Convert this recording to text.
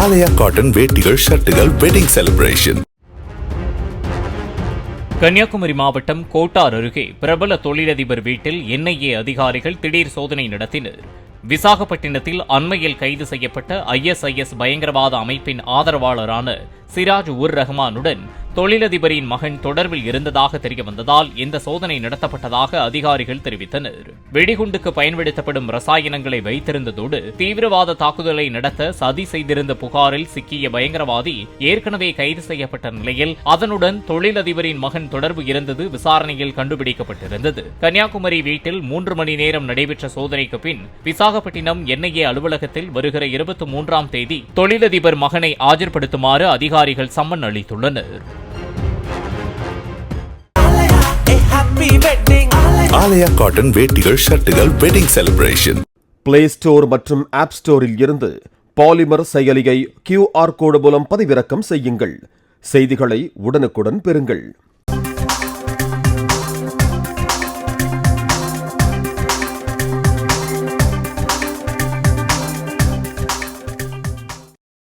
ஆலயா cotton வேட்டிகள் ஷர்ட்டுகள் wedding celebration. Kanyakumari மாவட்டம் கோட்டார் அருகே பிரபல தொழிலதிபர் வீட்டில் என்ஐஏ அதிகாரிகள் திடீர் சோதனை நடத்தினர். விசாகப்பட்டினத்தில் அண்மையில் கைது செய்யப்பட்ட ISIS பயங்கரவாத அமைப்பின் ஆதரவாளரான சிராஜ் உர் ரஹ்மானுடன் தொழிலதிபரின் மகன் தொடர்பில் இருந்ததாக தெரியவந்ததால் இந்த சோதனை நடத்தப்பட்டதாக அதிகாரிகள் தெரிவித்தனர். வெடிகுண்டுக்கு பயன்படுத்தப்படும் ரசாயனங்களை வைத்திருந்ததோடு தீவிரவாத தாக்குதலை நடத்த சதி செய்திருந்த புகாரில் சிக்கிய பயங்கரவாதி ஏற்கனவே கைது செய்யப்பட்ட நிலையில் அதனுடன் தொழிலதிபரின் மகன் தொடர்பு இருந்தது விசாரணையில் கண்டுபிடிக்கப்பட்டிருந்தது. கன்னியாகுமரி வீட்டில் 3 மணி நேரம் நடைபெற்ற சோதனைக்கு பின் விசாகப்பட்டினம் NIA அலுவலகத்தில் வருகிற 23ஆம் தேதி தொழிலதிபர் மகனை ஆஜர்படுத்துமாறு அதிகாரிகள் சம்மன் அளித்துள்ளனர். ஆலயா காட்டன் வேட்டிகள் ஷர்ட்டுகள் வெட்டிங் செலிப்ரேஷன். பிளே ஸ்டோர் மற்றும் ஆப் ஸ்டோரில் இருந்து பாலிமர் செயலியை QR கோடு மூலம் பதிவிறக்கம் செய்யுங்கள். செய்திகளை உடனுக்குடன் பெறுங்கள்.